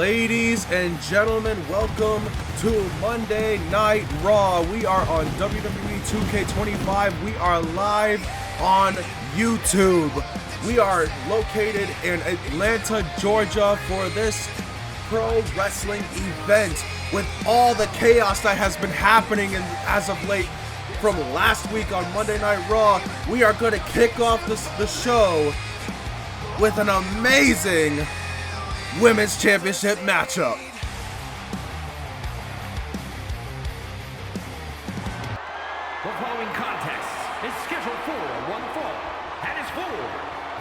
Ladies and gentlemen, welcome to Monday Night Raw. We are on WWE 2K25. We are live on YouTube. We are located in Atlanta, Georgia for this pro wrestling event with all the chaos that has been happening as of late from last week on Monday Night Raw. We are going to kick off the show with an amazing Women's Championship matchup. The following contest is scheduled for one fall and is for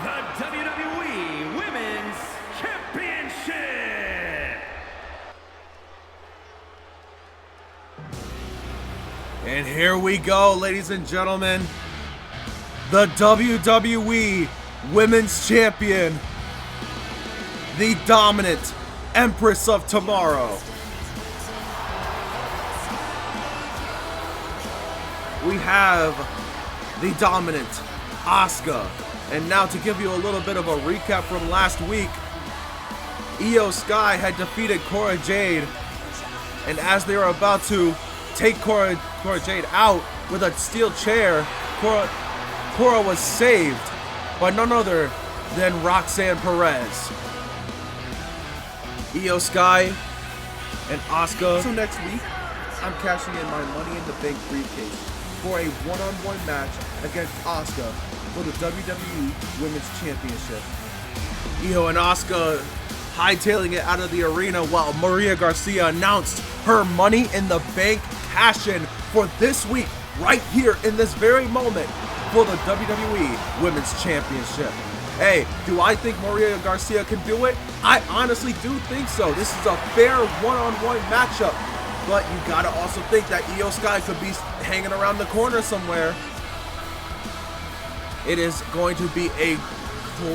the WWE Women's Championship. And here we go, ladies and gentlemen. The WWE Women's Champion, the dominant Empress of Tomorrow. We have the dominant Asuka. And now to give you a little bit of a recap from last week, Io Sky had defeated Cora Jade. And as they were about to take Cora Jade out with a steel chair, Cora was saved by none other than Roxanne Perez. Io Sky and Asuka. So next week, I'm cashing in my Money in the Bank briefcase for a one-on-one match against Asuka for the WWE Women's Championship. Io and Asuka hightailing it out of the arena while Maria Garcia announced her Money in the Bank cash-in for this week, right here in this very moment, for the WWE Women's Championship. Hey, do I think Maria Garcia can do it? I honestly do think so. This is a fair one-on-one matchup, but you gotta also think that Io Sky could be hanging around the corner somewhere. It is going to be a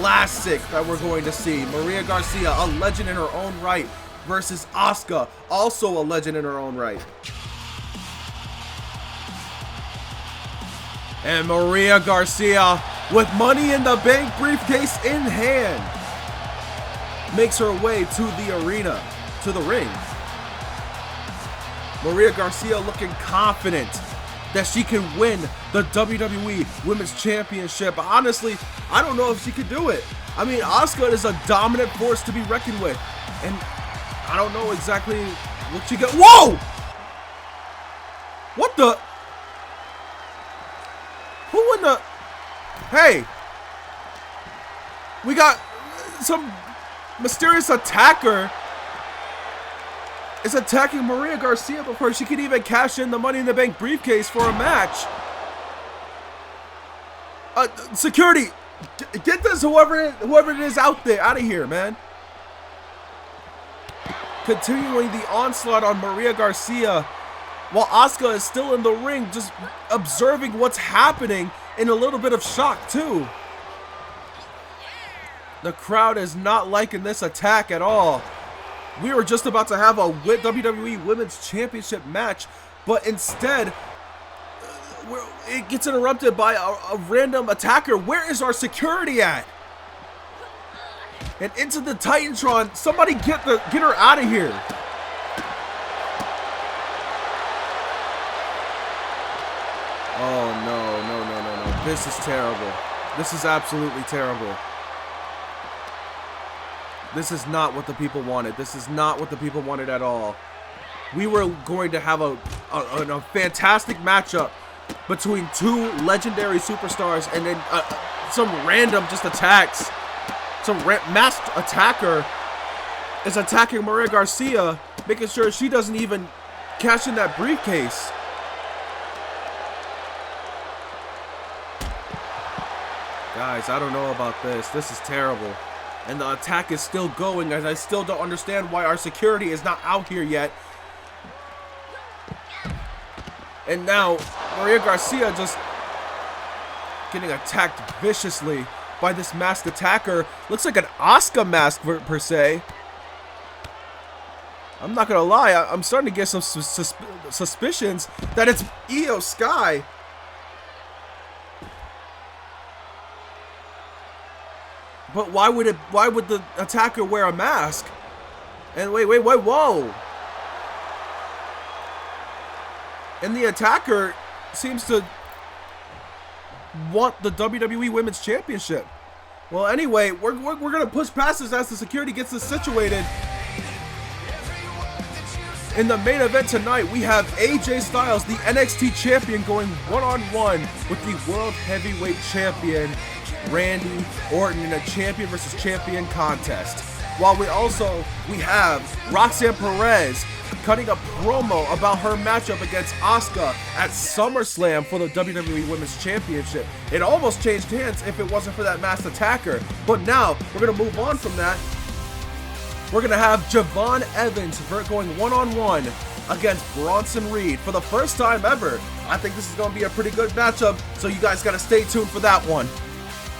classic that we're going to see. Maria Garcia, a legend in her own right, versus Asuka, also a legend in her own right. And Maria Garcia, with Money in the Bank briefcase in hand, makes her way to the arena, to the ring. Maria Garcia looking confident that she can win the WWE Women's Championship. Honestly, I don't know if she could do it. I mean, Asuka is a dominant force to be reckoned with. And I don't know exactly what she got. Whoa! What the? Who in the? Hey, we got some mysterious attacker is attacking Maria Garcia before she can even cash in the Money in the Bank briefcase for a match. Security, get this whoever it is out of here, man. Continuing the onslaught on Maria Garcia while Asuka is still in the ring, just observing what's happening in a little bit of shock too. The crowd is not liking this attack at all. We were just about to have a WWE Women's Championship match, but instead, it gets interrupted by a random attacker. Where is our security at? And into the Titantron, somebody get her out of here. Oh no. This is terrible. This is absolutely terrible. This is not what the people wanted. This is not what the people wanted at all. We were going to have a fantastic matchup between two legendary superstars, and then some random just attacks. Some masked attacker is attacking Maria Garcia, making sure she doesn't even cash in that briefcase. Guys, I don't know about this. This is terrible. And the attack is still going, and I still don't understand why our security is not out here yet. And now, Maria Garcia just getting attacked viciously by this masked attacker. Looks like an Asuka mask per se. I'm not gonna lie, I'm starting to get some suspicions that it's Io Sky. But why would the attacker wear a mask? And wait, whoa! And the attacker seems to want the WWE Women's Championship. Well, anyway, we're gonna push past this as the security gets this situated. In the main event tonight, we have AJ Styles, the NXT Champion, going one-on-one with the World Heavyweight Champion, Randy Orton, in a champion versus champion contest. While we have Roxanne Perez cutting a promo about her matchup against Asuka at SummerSlam for the WWE Women's Championship. It almost changed hands if it wasn't for that masked attacker. But now, we're going to move on from that. We're going to have Jevon Evans going one-on-one against Bronson Reed for the first time ever. I think this is going to be a pretty good matchup, so you guys got to stay tuned for that one.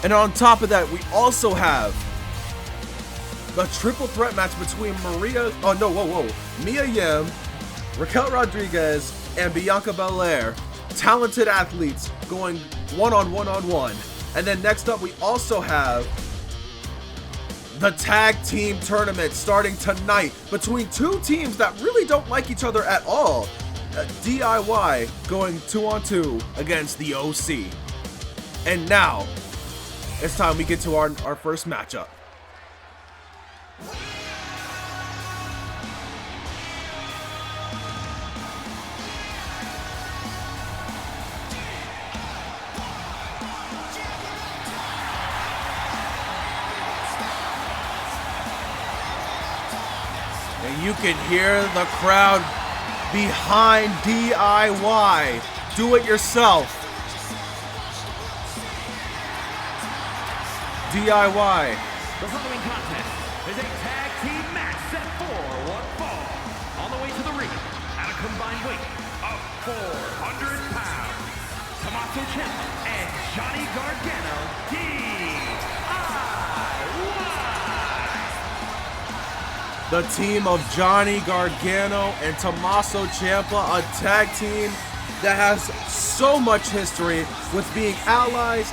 And on top of that, we also have the triple threat match between Mia Yim, Raquel Rodriguez, and Bianca Belair. Talented athletes going one-on-one. And then next up, we also have the tag team tournament starting tonight between two teams that really don't like each other at all. DIY going 2-on-2 against the OC. And now, it's time we get to our first matchup. And you can hear the crowd behind DIY. Do it yourself. DIY. The following contest is a tag team match set for one fall. On the way to the ring at a combined weight of 400 pounds, Tommaso Ciampa and Johnny Gargano, DIY. The team of Johnny Gargano and Tommaso Ciampa, a tag team that has so much history with being allies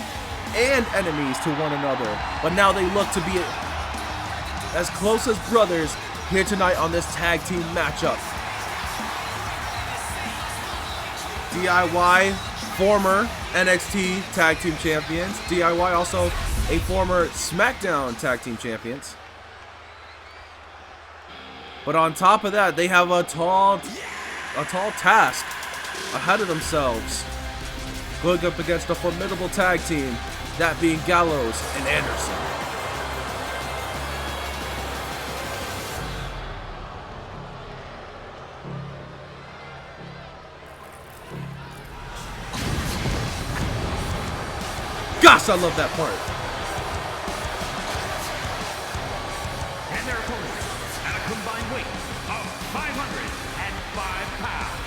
and enemies to one another, but now they look to be as close as brothers here tonight on this tag team matchup. DIY, former NXT Tag Team Champions. DIY also a former SmackDown Tag Team Champions. But on top of that, they have a tall task ahead of themselves, going up against a formidable tag team, that being Gallows and Anderson. Gosh, I love that part. And their opponents at a combined weight of 505 pounds,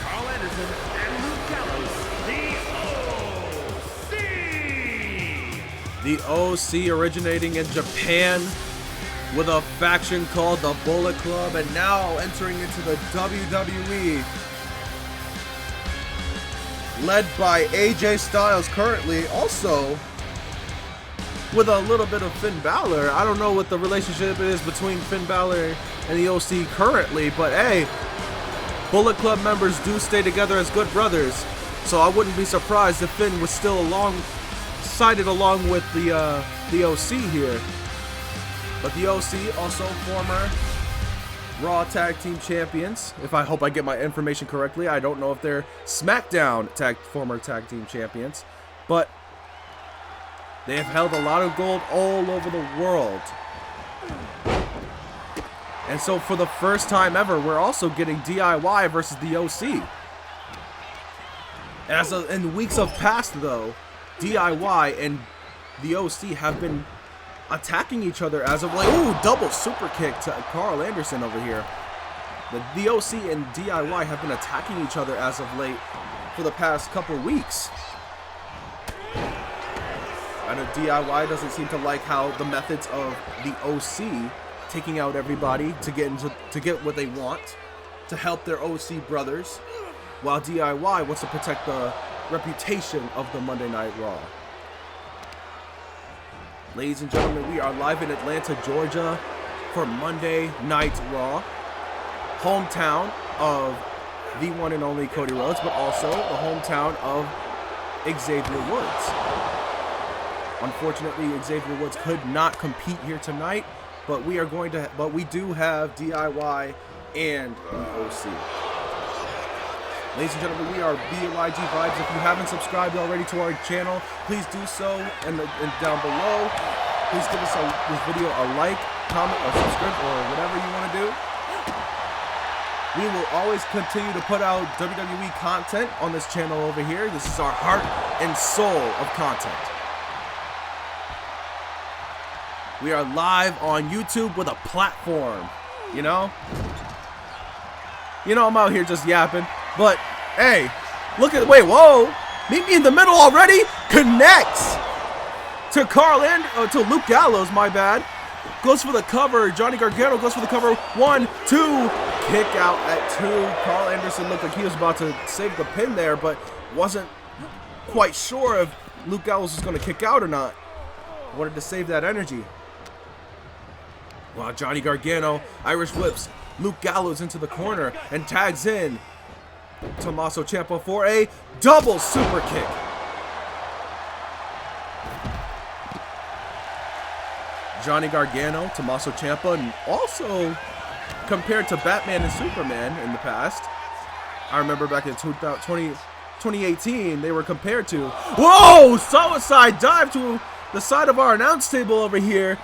Carl Anderson and Luke Gallows, the OC originating in Japan with a faction called the Bullet Club, and now entering into the WWE, led by AJ Styles currently, also with a little bit of Finn Balor. I don't know what the relationship is between Finn Balor and the OC currently, but hey, Bullet Club members do stay together as good brothers, so I wouldn't be surprised if Finn was still sided along with the OC here. But the OC also former Raw Tag Team Champions. I hope I get my information correctly. I don't know if they're SmackDown former Tag Team Champions, but they have held a lot of gold all over the world. And so for the first time ever, we're also getting DIY versus the OC. In weeks of past though, DIY and the OC have been attacking each other as of late. Ooh, double super kick to Carl Anderson over here. The OC and DIY have been attacking each other as of late for the past couple weeks. I know DIY doesn't seem to like how the methods of the OC taking out everybody to get what they want, to help their OC brothers, while DIY wants to protect the reputation of the Monday Night Raw. Ladies and gentlemen, we are live in Atlanta, Georgia, for Monday Night Raw. Hometown of the one and only Cody Rhodes, but also the hometown of Xavier Woods. Unfortunately, Xavier Woods could not compete here tonight, but we do have DIY and the OC. Ladies and gentlemen, we are BYG Vibes. If you haven't subscribed already to our channel, please do so, and down below, please give us this video a like, comment, or subscribe, or whatever you want to do. We will always continue to put out WWE content on this channel over here. This is our heart and soul of content. We are live on YouTube with a platform, you know? I'm out here just yapping, but hey, wait, whoa! Meet me in the middle already? Connects to to Luke Gallows, my bad. Goes for the cover. Johnny Gargano goes for the cover. 1, 2. Kick out at 2. Carl Anderson looked like he was about to save the pin there, but wasn't quite sure if Luke Gallows was going to kick out or not. Wanted to save that energy. Wow, Johnny Gargano Irish whips Luke Gallows into the corner and tags in Tommaso Ciampa for a double super kick. Johnny Gargano, Tommaso Ciampa, and also compared to Batman and Superman in the past. I remember back in 2018, they were compared to. Whoa! Suicide dive to the side of our announce table over here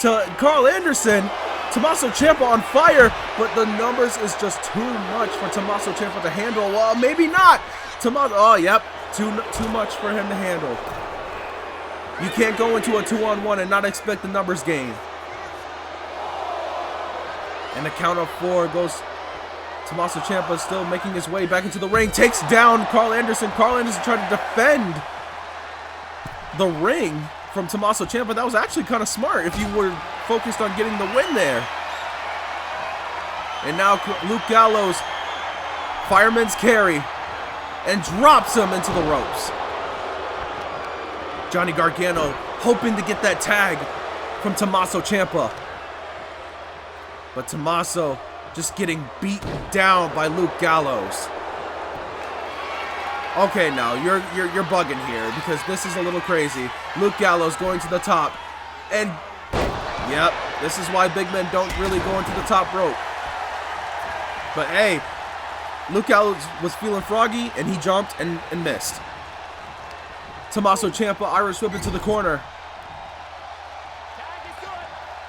to Carl Anderson. Tommaso Ciampa on fire, but the numbers is just too much for Tommaso Ciampa to handle. Well, maybe not. Oh, yep. Too much for him to handle. You can't go into a 2-on-1 and not expect the numbers game. And the count of 4 goes. Tommaso Ciampa still making his way back into the ring. Takes down Carl Anderson. Carl Anderson trying to defend the ring from Tommaso Ciampa. That was actually kind of smart if you were focused on getting the win there. And now Luke Gallows, fireman's carry, and drops him into the ropes. Johnny Gargano hoping to get that tag from Tommaso Ciampa. But Tommaso just getting beaten down by Luke Gallows. Okay, now you're bugging here because this is a little crazy. Luke Gallows going to the top, and yep, this is why big men don't really go into the top rope. But hey, Luke Gallows was feeling froggy, and he jumped and missed. Tommaso Ciampa Irish whip into the corner.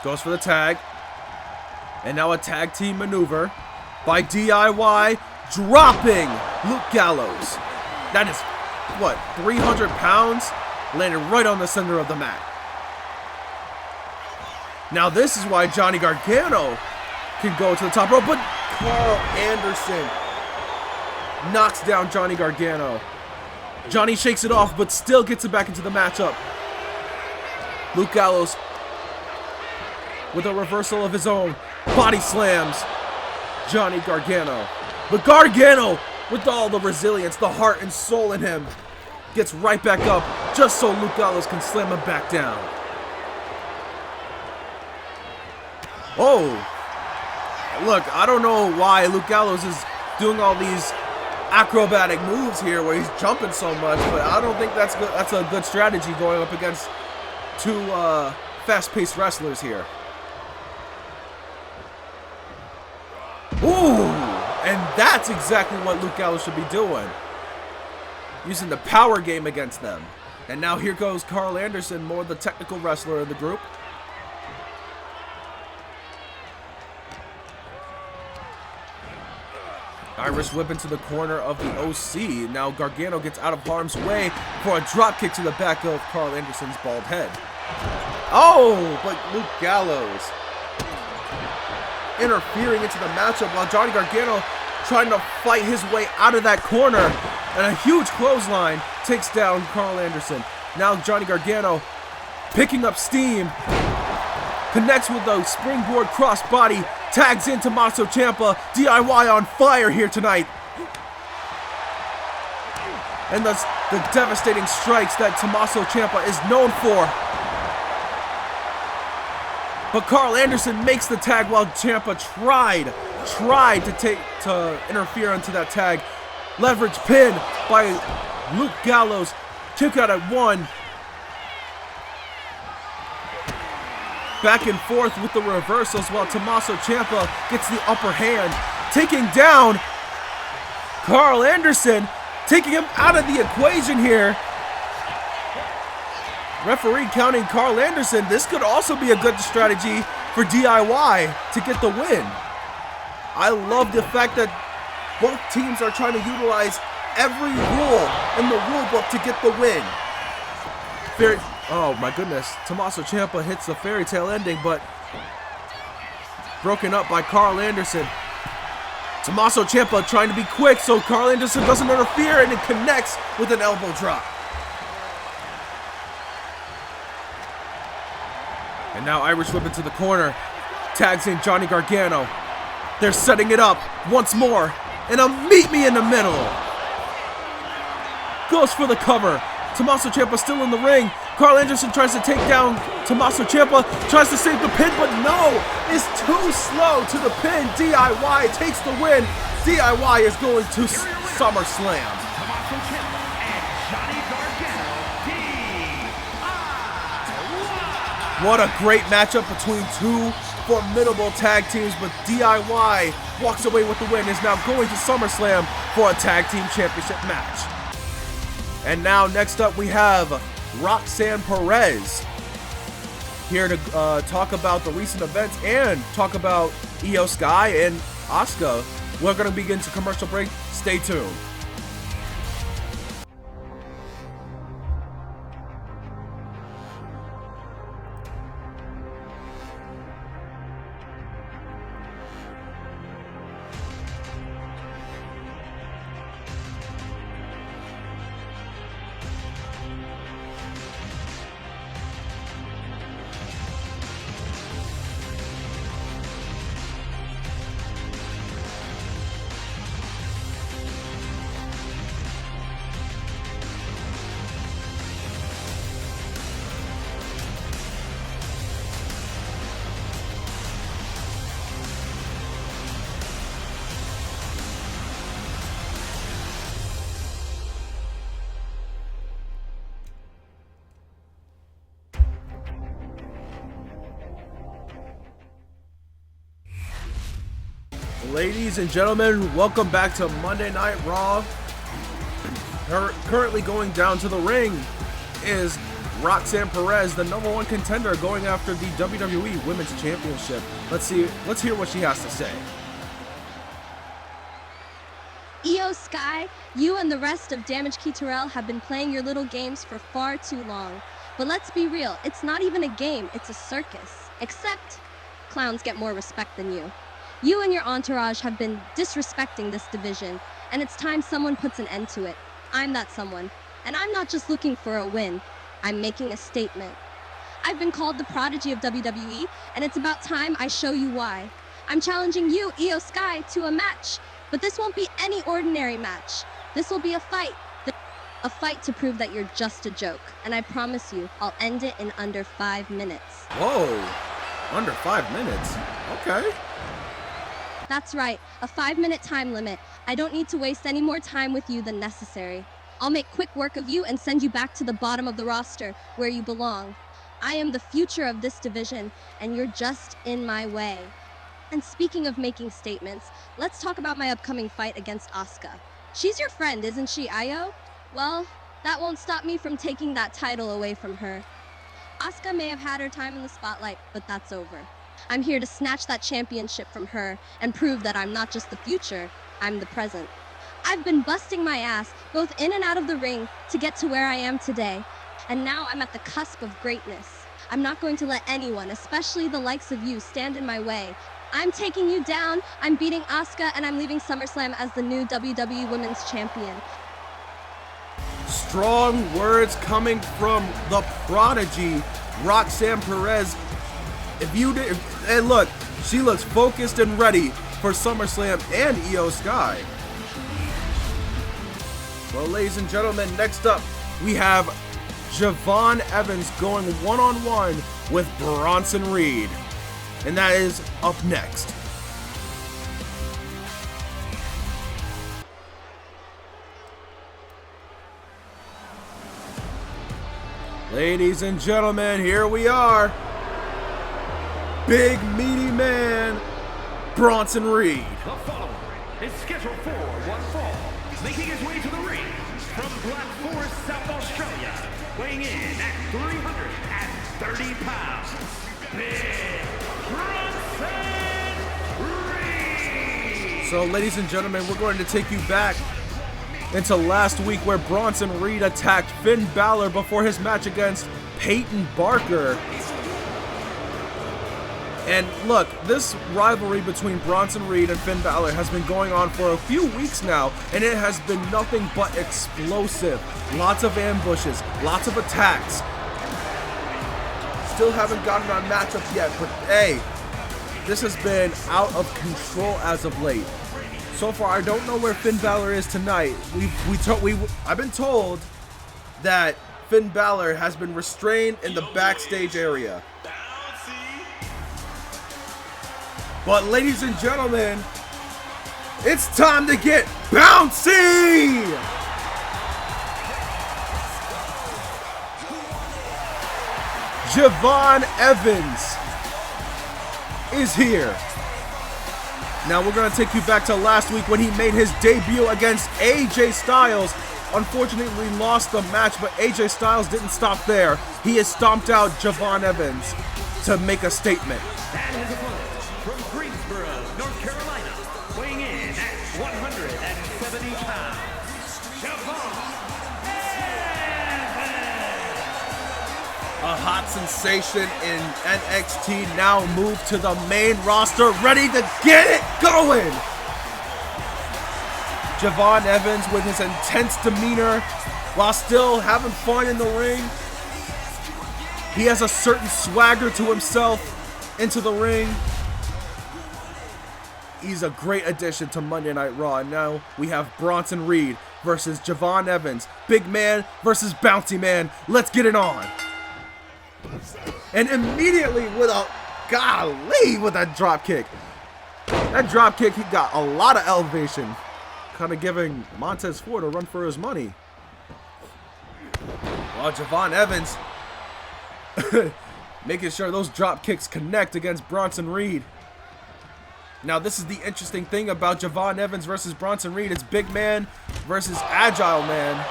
Goes for the tag. And now a tag team maneuver by DIY, dropping Luke Gallows. That is, what, 300 pounds? Landed right on the center of the mat. Now this is why Johnny Gargano can go to the top rope, but Carl Anderson knocks down Johnny Gargano. Johnny shakes it off, but still gets it back into the matchup. Luke Gallows with a reversal of his own. Body slams Johnny Gargano. But Gargano, with all the resilience, the heart and soul in him, gets right back up just so Luke Gallows can slam him back down. Oh, look, I don't know why Luke Gallows is doing all these acrobatic moves here where he's jumping so much, but I don't think that's good. That's a good strategy going up against two fast-paced wrestlers here. Ooh, and that's exactly what Luke Gallows should be doing. Using the power game against them. And now here goes Carl Anderson, more the technical wrestler of the group. Irish whip into the corner of the OC. Now Gargano gets out of harm's way for a drop kick to the back of Carl Anderson's bald head. Oh, but Luke Gallows interfering into the matchup while Johnny Gargano trying to fight his way out of that corner. And a huge clothesline takes down Carl Anderson. Now Johnny Gargano picking up steam. Connects with the springboard crossbody. Tags in Tommaso Ciampa. DIY on fire here tonight. And the devastating strikes that Tommaso Ciampa is known for. But Carl Anderson makes the tag while Ciampa tried to interfere into that tag. Leverage pin by Luke Gallows. Kick out at 1. Back and forth with the reversals while Tommaso Ciampa gets the upper hand. Taking down Carl Anderson, taking him out of the equation here. Referee counting Carl Anderson. This could also be a good strategy for DIY to get the win. I love the fact that both teams are trying to utilize every rule in the rule book to get the win. Oh my goodness, Tommaso Ciampa hits the fairy tale ending, but broken up by Carl Anderson. Tommaso Ciampa trying to be quick so Carl Anderson doesn't interfere, and it connects with an elbow drop. And now Irish whip into the corner. Tags in Johnny Gargano. They're setting it up once more. And a meet me in the middle. Goes for the cover. Tommaso Ciampa still in the ring. Carl Anderson tries to take down Tommaso Ciampa. Tries to save the pin, but no. Is too slow to the pin. DIY takes the win. DIY is going to SummerSlam. Tommaso Ciampa and Johnny Gargano, DIY. What a great matchup between two formidable tag teams, but DIY walks away with the win, is now going to SummerSlam for a tag team championship match. And now next up we have Roxanne Perez here to talk about the recent events and talk about Io Sky and Asuka. We're going to begin to commercial break. Stay tuned. Ladies and gentlemen, welcome back to Monday Night Raw. Currently going down to the ring is Roxanne Perez, the #1 contender, going after the WWE Women's Championship. Let's hear what she has to say. Io Sky, you and the rest of Damage Key Terrell have been playing your little games for far too long. But let's be real, it's not even a game, it's a circus. Except, clowns get more respect than you. You and your entourage have been disrespecting this division, and it's time someone puts an end to it. I'm that someone, and I'm not just looking for a win. I'm making a statement. I've been called the prodigy of WWE, and it's about time I show you why. I'm challenging you, Io Sky, to a match, but this won't be any ordinary match. This will be a fight. A fight to prove that you're just a joke, and I promise you, I'll end it in under 5 minutes. Whoa, under 5 minutes? Okay. That's right, a 5-minute time limit. I don't need to waste any more time with you than necessary. I'll make quick work of you and send you back to the bottom of the roster, where you belong. I am the future of this division, and you're just in my way. And speaking of making statements, let's talk about my upcoming fight against Asuka. She's your friend, isn't she, Io? Well, that won't stop me from taking that title away from her. Asuka may have had her time in the spotlight, but that's over. I'm here to snatch that championship from her and prove that I'm not just the future, I'm the present. I've been busting my ass, both in and out of the ring, to get to where I am today. And now I'm at the cusp of greatness. I'm not going to let anyone, especially the likes of you, stand in my way. I'm taking you down, I'm beating Asuka, and I'm leaving SummerSlam as the new WWE Women's Champion. Strong words coming from the prodigy, Roxanne Perez. And look, she looks focused and ready for SummerSlam and Io Sky. Well, ladies and gentlemen, next up we have Jevon Evans going one-on-one with Bronson Reed. And that is up next. Ladies and gentlemen, here we are. Big meaty man, Bronson Reed. The following is scheduled for one fall, making his way to the ring from Black Forest, South Australia, weighing in at 330 pounds, Big Bronson Reed. So, ladies and gentlemen, we're going to take you back into last week where Bronson Reed attacked Finn Balor before his match against Peyton Barker. And look, this rivalry between Bronson Reed and Finn Balor has been going on for a few weeks now, and it has been nothing but explosive. Lots of ambushes, lots of attacks. Still haven't gotten our matchup yet, but hey, this has been out of control as of late. So far, I don't know where Finn Balor is tonight. I've been told that Finn Balor has been restrained in the backstage area. But ladies and gentlemen, it's time to get bouncy! Jevon Evans is here. Now we're going to take you back to last week when he made his debut against AJ Styles. Unfortunately lost the match, but AJ Styles didn't stop there. He has stomped out Jevon Evans to make a statement. And his opponent from Greensboro, North Carolina, weighing in at 170 pounds, Jevon Evans. A hot sensation in NXT now moved to the main roster, ready to get it going. Jevon Evans with his intense demeanor while still having fun in the ring. He has a certain swagger to himself into the ring. He's a great addition to Monday Night Raw. And now we have Bronson Reed versus Jevon Evans. Big man versus bouncy man. Let's get it on. And immediately with a drop kick. That drop kick, he got a lot of elevation. Kind of giving Montez Ford a run for his money. Well, Jevon Evans making sure those drop kicks connect against Bronson Reed. Now, this is the interesting thing about Jevon Evans versus Bronson Reed. It's big man versus agile man.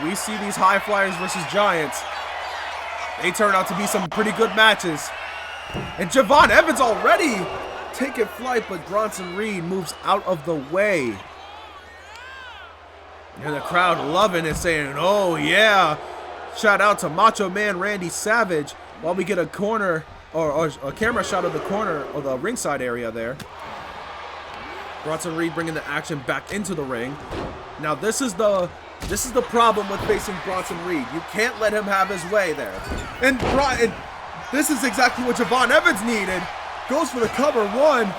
We see these high flyers versus giants. They turn out to be some pretty good matches. And Jevon Evans already taking flight, but Bronson Reed moves out of the way. And the crowd loving it, saying, oh yeah. Shout out to Macho Man Randy Savage while we get a corner or a camera shot of the corner or the ringside area there. Bronson Reed bringing the action back into the ring. Now this is the problem with facing Bronson Reed. You can't let him have his way there. And this is exactly what Jevon Evans needed. Goes for the cover, one.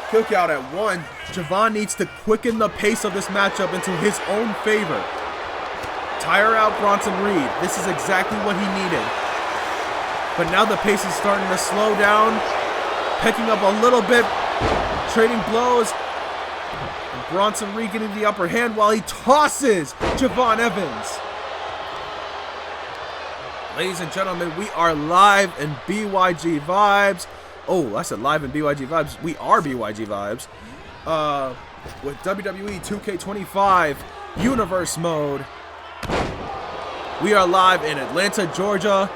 Kick out at one. Jevon needs to quicken the pace of this matchup into his own favor. Tire out Bronson Reed. This is exactly what he needed. But now the pace is starting to slow down. Picking up a little bit. Trading blows. And Bronson Reed getting the upper hand while he tosses Jevon Evans. Ladies and gentlemen, we are live in BYG Vibes. Oh, I said live in BYG Vibes. We are BYG Vibes. With WWE 2K25 Universe Mode. We are live in Atlanta, Georgia.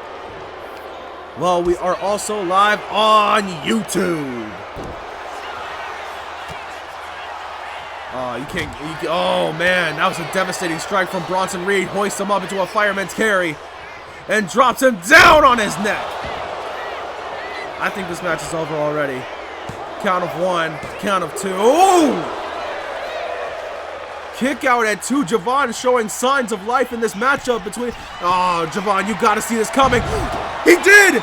Well, we are also live on YouTube. Oh man, that was a devastating strike from Bronson Reed. Hoists him up into a fireman's carry and drops him down on his neck. I think this match is over already. Count of one, count of two. Ooh! Kick out at two. Jevon showing signs of life in this matchup between... Oh, Jevon, you got to see this coming. He did!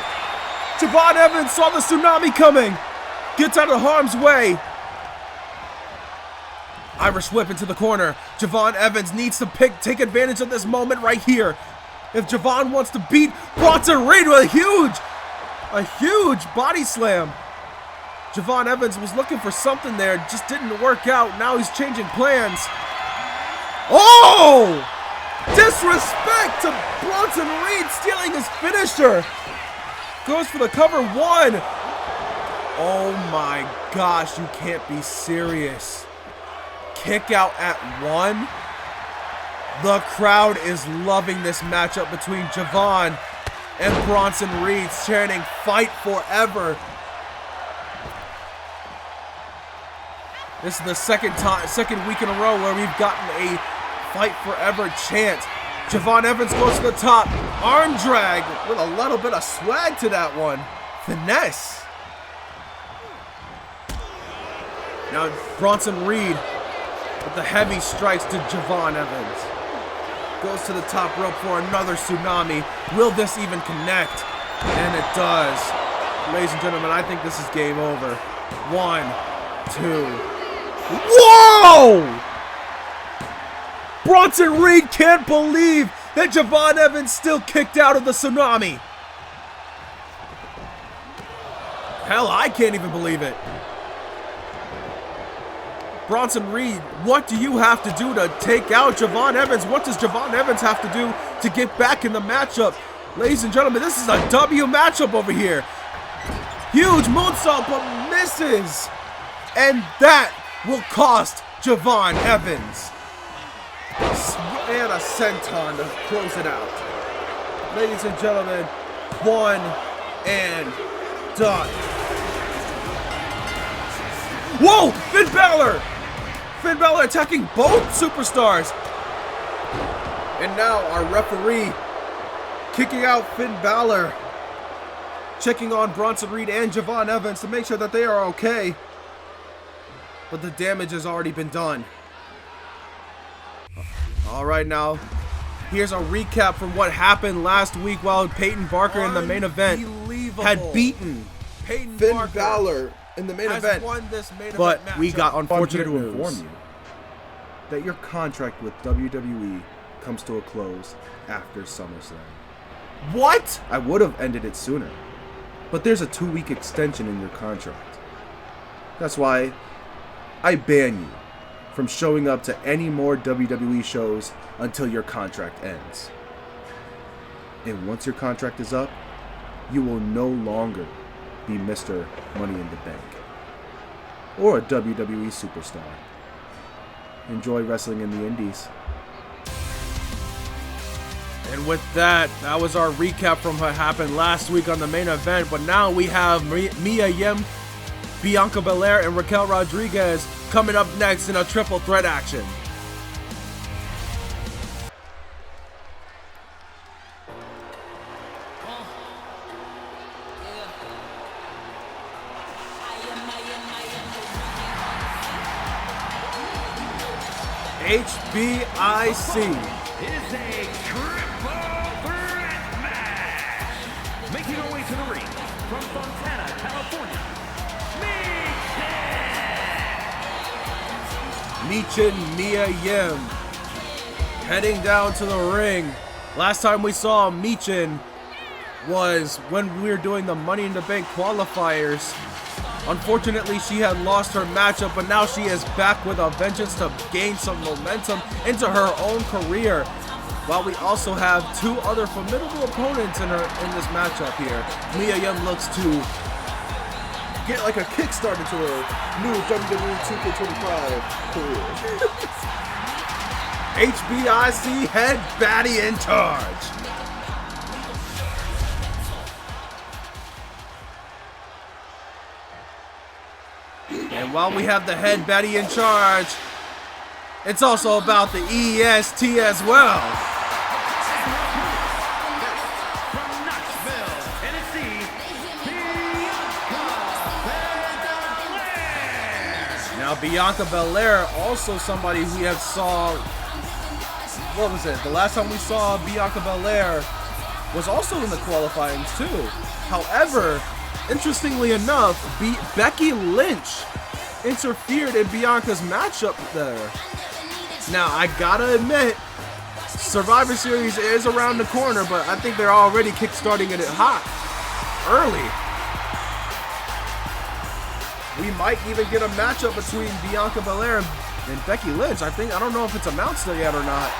Jevon Evans saw the tsunami coming. Gets out of harm's way. Irish whip into the corner. Jevon Evans needs to take advantage of this moment right here. If Jevon wants to beat Bronson Reed with a huge A huge body slam. Jevon Evans was looking for something there, just didn't work out. Now he's changing plans. Oh! Disrespect to Bronson Reed, stealing his finisher. Goes for the cover, 1. Oh my gosh, you can't be serious. Kick out at 1. The crowd is loving this matchup between Jevon and Bronson Reed, chanting "Fight Forever." This is the second week in a row where we've gotten a "Fight Forever" chant. Jevon Evans goes to the top, arm drag with a little bit of swag to that one. Finesse. Now Bronson Reed with the heavy strikes to Jevon Evans. Goes to the top rope for another tsunami. Will this even connect? And it does. Ladies and gentlemen, I think this is game over. 1, 2. Whoa! Bronson Reed can't believe that Jevon Evans still kicked out of the tsunami. Hell, I can't even believe it. Bronson Reed, what do you have to do to take out Jevon Evans? What does Jevon Evans have to do to get back in the matchup? Ladies and gentlemen, this is a W matchup over here. Huge moonsault, but misses. And that will cost Jevon Evans. And a senton to close it out. Ladies and gentlemen, 1 and done. Whoa! Finn Balor! Finn Balor attacking both superstars. And now our referee kicking out Finn Balor. Checking on Bronson Reed and Jevon Evans to make sure that they are okay. But the damage has already been done. Alright, now here's a recap from what happened last week while Peyton Barker in the main event had beaten Finn Balor in the main event. But we got unfortunate news to inform you that your contract with WWE comes to a close after SummerSlam. What? I would have ended it sooner, but there's a 2-week extension in your contract. That's why I ban you from showing up to any more WWE shows until your contract ends. And once your contract is up, you will no longer be Mr. Money in the Bank or a WWE superstar. Enjoy wrestling in the indies. And with that, that was our recap from what happened last week on the main event. But now we have Mia Yim, Bianca Belair, and Raquel Rodriguez coming up next in a triple threat action. HBIC is a triple threat match. Making her way to the ring from Fontana, California, Michin Mia Yim heading down to the ring. Last time we saw Michin was when we were doing the Money in the Bank qualifiers. Unfortunately, she had lost her matchup, but now she is back with a vengeance to gain some momentum into her own career. While we also have 2 other formidable opponents in this matchup here. Mia Yim looks to get like a kickstart into her new WWE 2K25 career. HBIC head baddie in charge. And while we have the head baddie in charge, it's also about the EST as well. from Knoxville, Tennessee, Now Bianca Belair, also somebody we have saw, what was it? The last time we saw Bianca Belair was also in the qualifying too. However, interestingly enough, Becky Lynch interfered in Bianca's matchup there. Now, I gotta admit, Survivor Series is around the corner, but I think they're already kickstarting it hot. early. We might even get a matchup between Bianca Belair and Becky Lynch. I don't know if it's announced yet or not.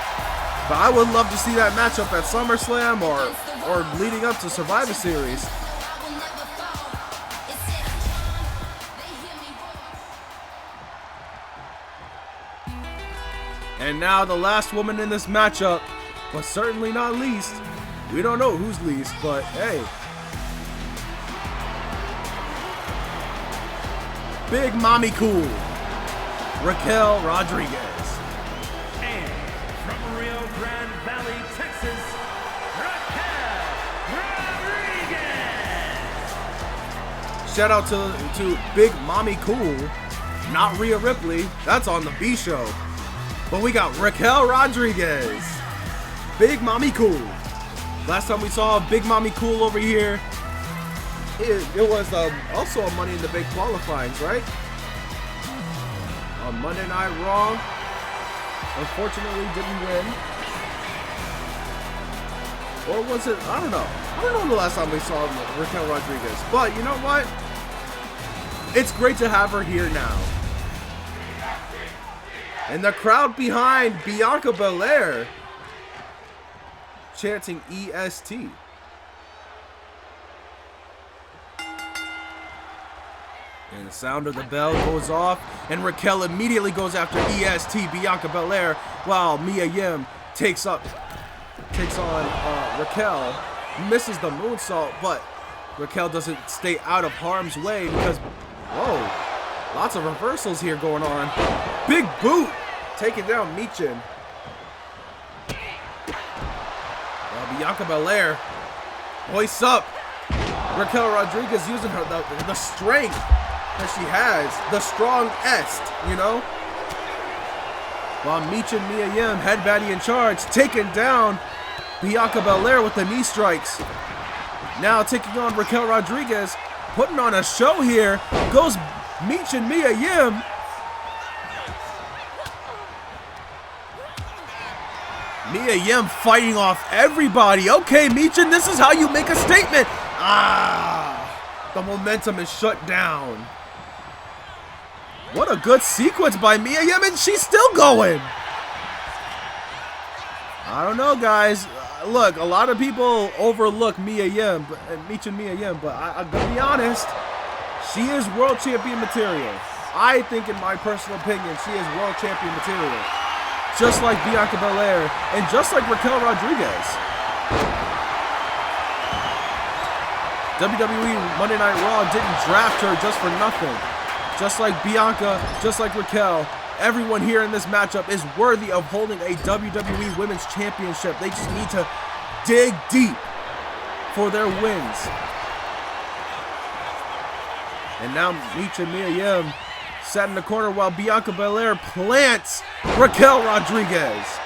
But I would love to see that matchup at SummerSlam or leading up to Survivor Series. And now the last woman in this matchup, but certainly not least. We don't know who's least, but hey. Big Mommy Cool, Raquel Rodriguez. And from Rio Grande Valley, Texas, Raquel Rodriguez. Shout out to Big Mommy Cool, not Rhea Ripley. That's on the B show. But we got Raquel Rodriguez, Big Mommy Cool. Last time we saw Big Mommy Cool over here, it was also a Money in the Bank qualifyings, right? On Monday Night Raw, unfortunately didn't win. Or was it? I don't know. I don't know the last time we saw Raquel Rodriguez. But you know what? It's great to have her here now. And the crowd behind Bianca Belair chanting EST. And the sound of the bell goes off, and Raquel immediately goes after EST Bianca Belair, while Mia Yim takes on Raquel, misses the moonsault, but Raquel doesn't stay out of harm's way because, whoa, lots of reversals here going on. Big boot, taking down Michin. Well, Bianca Belair hoists up Raquel Rodriguez using the strength that she has, the strong est, you know? While Michin Mia Yim, head baddie in charge, taking down Bianca Belair with the knee strikes. Now taking on Raquel Rodriguez, putting on a show here, goes Michin Mia Yim. Mia Yim fighting off everybody. Okay, Michin, this is how you make a statement. The momentum is shut down. What a good sequence by Mia Yim, and she's still going. I don't know, guys. Look, a lot of people overlook Mia Yim, Michin Mia Yim, but I'm gonna be honest. She is world champion material. I think, in my personal opinion, she is world champion material. Just like Bianca Belair, and just like Raquel Rodriguez. WWE Monday Night Raw didn't draft her just for nothing. Just like Bianca, just like Raquel, everyone here in this matchup is worthy of holding a WWE Women's Championship. They just need to dig deep for their wins. And now Michin Mia Yim sat in the corner while Bianca Belair plants Raquel Rodriguez.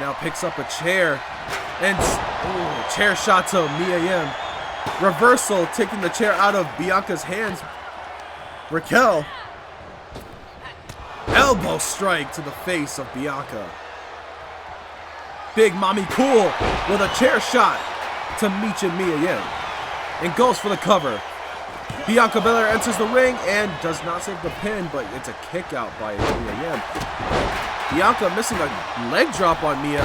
Now picks up a chair and chair shot to Mia Yim. Reversal, taking the chair out of Bianca's hands. Raquel. Elbow strike to the face of Bianca. Big Mommy Cool with a chair shot to Michin Mia Yim. And goes for the cover. Bianca Belair enters the ring and does not save the pin, but it's a kick out by Mia Yim. Bianca missing a leg drop on Mia.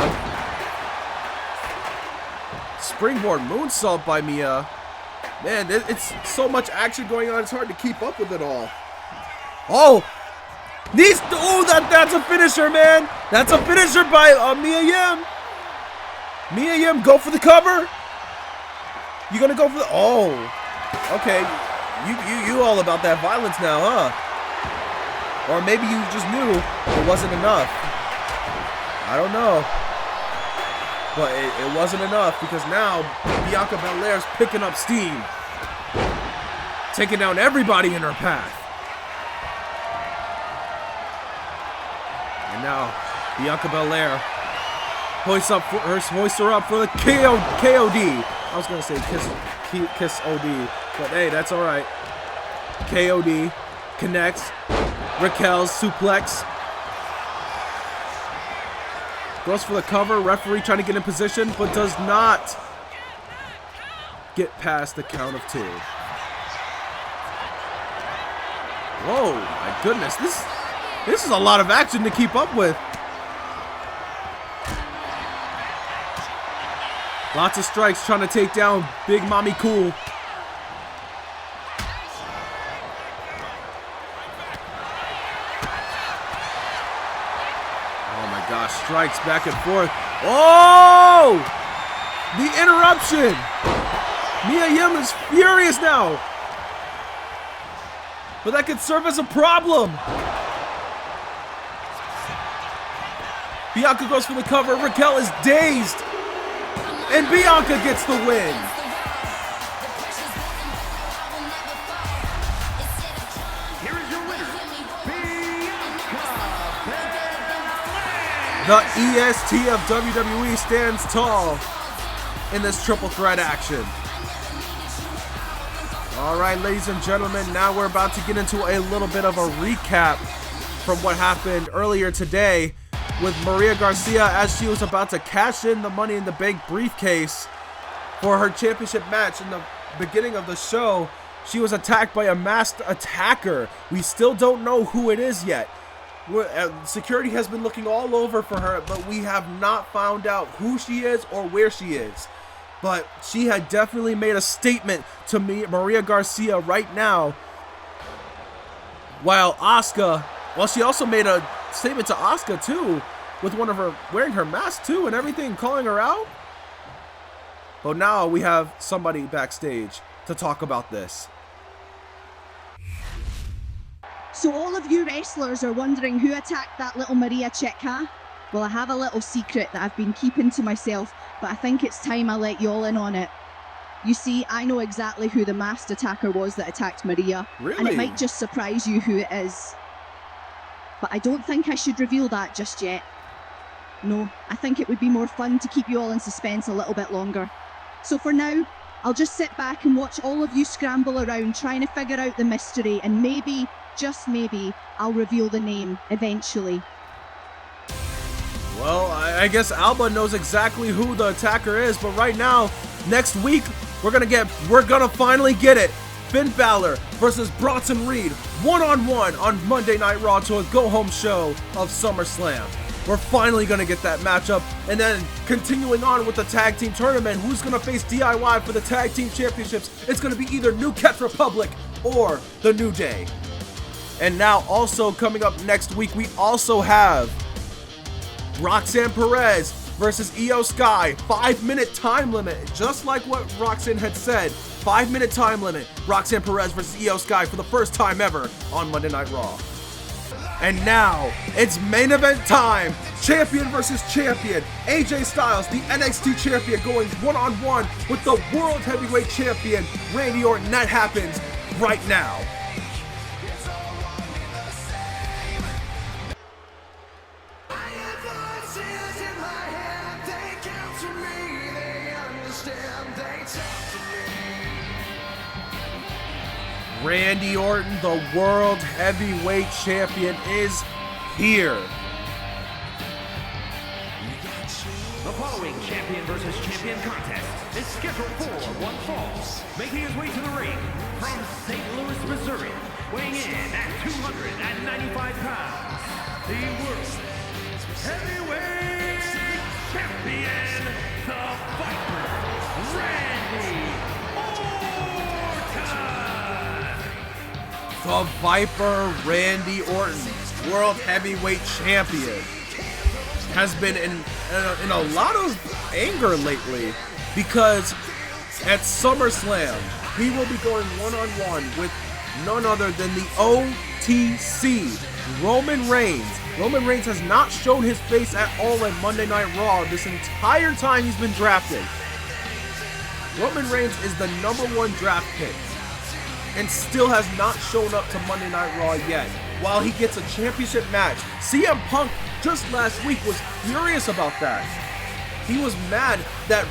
Springboard moonsault by Mia. Man, it's so much action going on, it's hard to keep up with it all. Oh! That's a finisher, man! That's a finisher by Mia Yim! Mia Yim, go for the cover! You gonna go for the... Oh! Okay, you all about that violence now, huh? Or maybe you just knew it wasn't enough. I don't know. But it wasn't enough because now Bianca Belair's picking up steam. Taking down everybody in her path. And now Bianca Belair hoists her up for the KOD. I was going to say kiss OD, but hey, that's all right. KOD connects. Raquel's suplex. Goes for the cover. Referee trying to get in position, but does not get past the count of 2. Whoa, my goodness. This is a lot of action to keep up with. Lots of strikes trying to take down Big Mommy Cool. Oh my gosh, strikes back and forth. Oh! The interruption! Mia Yim is furious now. But that could serve as a problem. Bianca goes for the cover. Raquel is dazed. And Bianca gets the win. Here is your winner, Bianca Belair. The EST of WWE stands tall in this triple threat action. All right, ladies and gentlemen, now we're about to get into a little bit of a recap from what happened earlier today with Maria Garcia as she was about to cash in the Money in the Bank briefcase for her championship match. In the beginning of the show, she was attacked by a masked attacker. We still don't know who it is yet. Security has been looking all over for her, but we have not found out who she is or where she is. But she had definitely made a statement to Maria Garcia right now. While Asuka, well, she also made a statement to Asuka too, with one of her wearing her mask too and everything, calling her out. But now we have somebody backstage to talk about this. So all of you wrestlers are wondering who attacked that little Maria chick, huh? Well, I have a little secret that I've been keeping to myself, but I think it's time I let you all in on it. You see, I know exactly who the masked attacker was that attacked Maria. Really? And it might just surprise you who it is. But I don't think I should reveal that just yet. No, I think it would be more fun to keep you all in suspense a little bit longer. So for now, I'll just sit back and watch all of you scramble around trying to figure out the mystery, and maybe, just maybe, I'll reveal the name eventually. Well, I guess Alba knows exactly who the attacker is, but right now, next week, we're gonna finally get it. Finn Balor versus Bronson Reed, one-on-one on Monday Night Raw to a go-home show of SummerSlam. We're finally gonna get that matchup, and then continuing on with the tag team tournament, who's gonna face DIY for the tag team championships? It's gonna be either New Cat Republic or the New Day. And now also coming up next week, we also have Roxanne Perez versus Io Sky. 5-minute time limit, just like what Roxanne had said. 5-minute time limit. Roxanne Perez versus Io Sky for the first time ever on Monday Night Raw. And now, it's main event time. Champion versus champion. AJ Styles, the NXT champion, going one-on-one with the World Heavyweight Champion, Randy Orton. That happens right now. Randy Orton, the World Heavyweight Champion, is here. The following champion versus champion contest is scheduled for one fall. Making his way to the ring from St. Louis, Missouri, weighing in at 295 pounds, the World Heavyweight Champion, the Viper, Randy Orton. The Viper, Randy Orton, World Heavyweight Champion, has been in a lot of anger lately because at SummerSlam, he will be going one-on-one with none other than the OTC, Roman Reigns. Roman Reigns has not shown his face at all in Monday Night Raw this entire time he's been drafted. Roman Reigns is the #1 draft pick and still has not shown up to Monday Night Raw yet, while he gets a championship match. CM Punk just last week was furious about that. He was mad that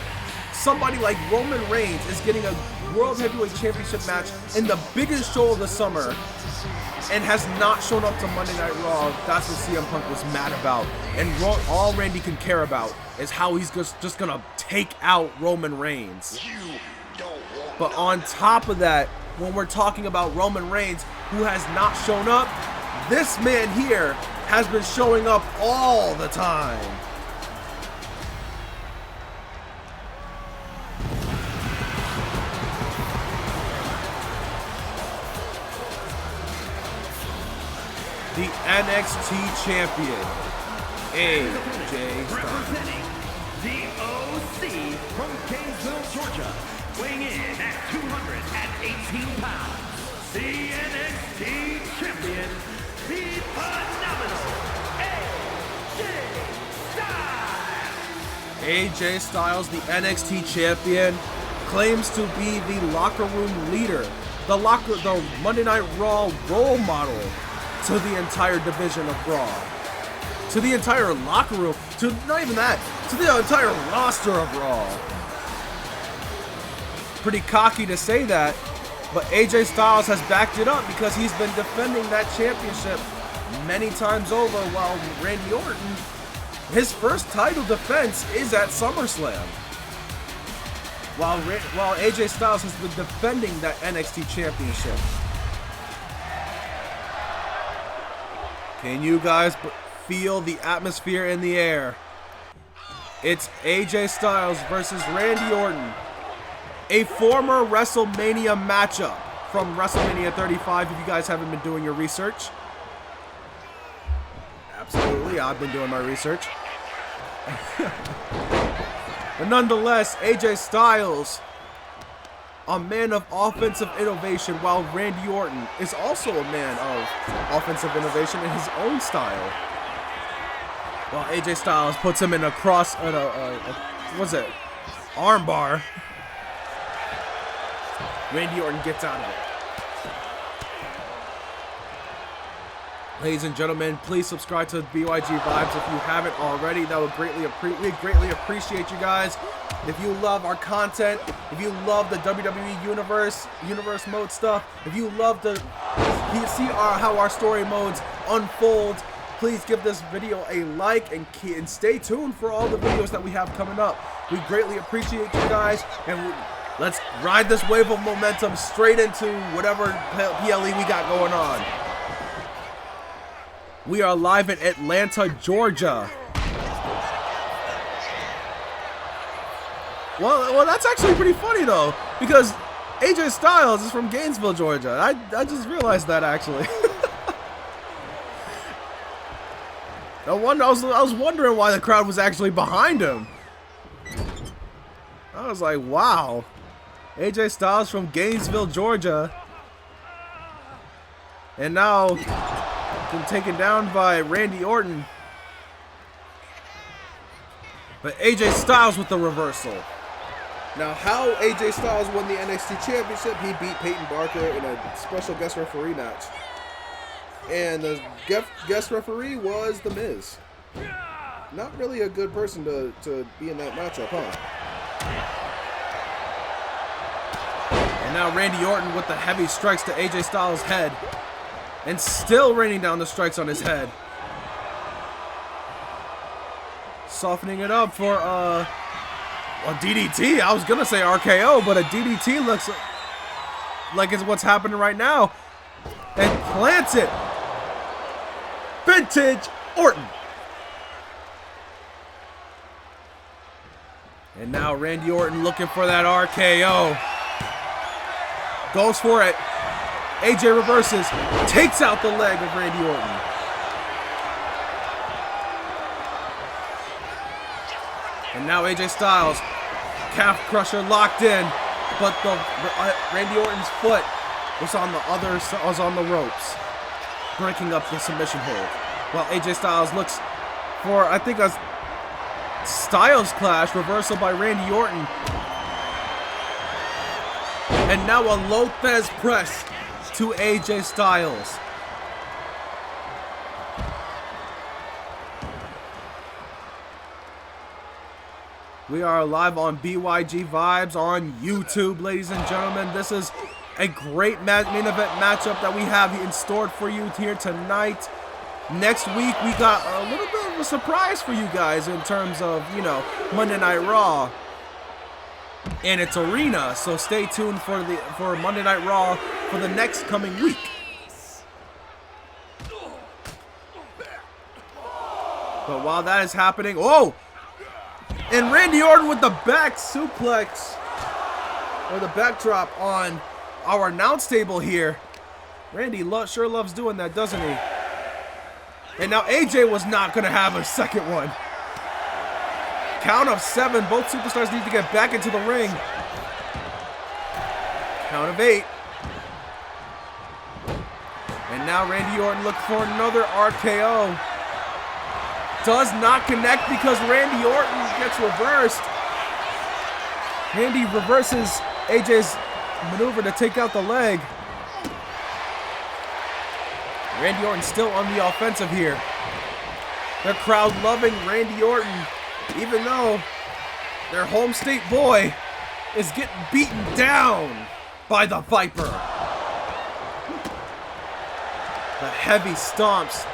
somebody like Roman Reigns is getting a World Heavyweight Championship match in the biggest show of the summer and has not shown up to Monday Night Raw. That's what CM Punk was mad about. And all Randy can care about is how he's just gonna take out Roman Reigns. You don't want But on top of that, when we're talking about Roman Reigns, who has not shown up, this man here has been showing up all the time. The NXT Champion, AJ Styles. Representing the OC from Gainesville, Georgia, weighing in at 218 pounds, the NXT Champion, the phenomenal AJ AJ Styles. Styles, the NXT Champion, claims to be the locker room leader, the Monday Night Raw role model to the entire division of Raw, to the entire locker room, to not even that, to the entire roster of Raw. Pretty cocky to say that, but AJ Styles has backed it up because he's been defending that championship many times over, while Randy Orton, his first title defense is at SummerSlam. While AJ Styles has been defending that NXT championship. Can you guys feel the atmosphere in the air? It's AJ Styles versus Randy Orton. A former WrestleMania matchup from WrestleMania 35, if you guys haven't been doing your research. Absolutely, I've been doing my research. But nonetheless, AJ Styles, a man of offensive innovation, while Randy Orton is also a man of offensive innovation in his own style. While AJ Styles puts him in a what's it? Armbar. Randy Orton gets out of it. Ladies and gentlemen, please subscribe to BYG Vibes if you haven't already. That would we greatly appreciate you guys. If you love our content, if you love the WWE universe mode stuff, if you love to see how our story modes unfold, please give this video a like and stay tuned for all the videos that we have coming up. We greatly appreciate you guys, and let's ride this wave of momentum straight into whatever PLE we got going on. We are live in Atlanta, Georgia. Well, that's actually pretty funny though, because AJ Styles is from Gainesville, Georgia. I just realized that actually. I was wondering why the crowd was actually behind him. I was like, wow, AJ Styles from Gainesville, Georgia, and now been taken down by Randy Orton. But AJ Styles with the reversal. Now, how AJ Styles won the NXT Championship, he beat Peyton Barker in a special guest referee match. And the guest referee was The Miz. Not really a good person to be in that matchup, huh? And now Randy Orton with the heavy strikes to AJ Styles' head. And still raining down the strikes on his head. Softening it up for a DDT. I was going to say RKO, but a DDT looks like it's what's happening right now. And plants it. Vintage Orton. And now Randy Orton looking for that RKO. Goes for it. AJ reverses, takes out the leg of Randy Orton. And now AJ Styles, calf crusher locked in, but Randy Orton's foot was on the ropes, breaking up the submission hold. While AJ Styles looks for, I think, a Styles clash, reversal by Randy Orton. And now a Lopez press to AJ Styles. We are live on BYG Vibes on YouTube, ladies and gentlemen. This is a great main event matchup that we have in store for you here tonight. Next week, we got a little bit of a surprise for you guys in terms of, Monday Night Raw. And it's Arena, so stay tuned for Monday Night Raw for the next coming week. But while that is happening, oh! And Randy Orton with the back suplex, or the backdrop on our announce table here. Randy sure loves doing that, doesn't he? And now AJ was not going to have a second one. Count of 7. Both superstars need to get back into the ring. Count of 8. And now Randy Orton looking for another RKO. Does not connect because Randy Orton gets reversed. Randy reverses AJ's maneuver to take out the leg. Randy Orton still on the offensive here. The crowd loving Randy Orton, even though their home state boy is getting beaten down by the Viper. The heavy stomps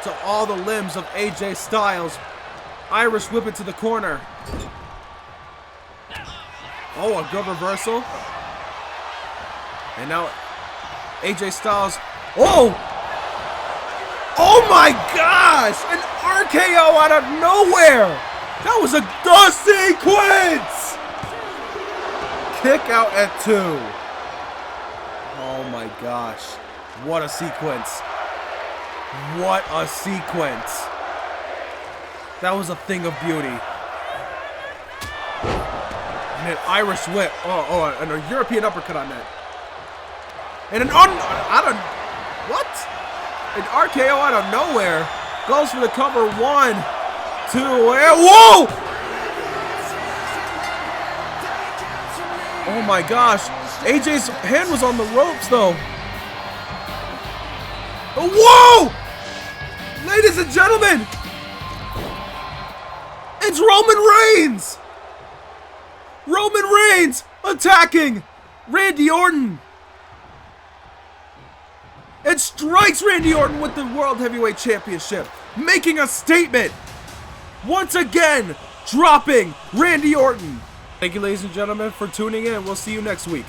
to all the limbs of AJ Styles. Irish whip it to the corner. Oh, a good reversal. And now AJ Styles. Oh! Oh my gosh! An RKO out of nowhere! That was a sequence! Kick out at 2. Oh my gosh. What a sequence. What a sequence. That was a thing of beauty. And an Irish whip. And a European uppercut on that. And what? An RKO out of nowhere. Goes for the cover. 1, 2, and whoa! Oh my gosh. AJ's hand was on the ropes though. Whoa! Ladies and gentlemen, it's Roman Reigns! Roman Reigns attacking Randy Orton. It strikes Randy Orton with the World Heavyweight Championship, making a statement. Once again, dropping Randy Orton. Thank you, ladies and gentlemen, for tuning in. We'll see you next week.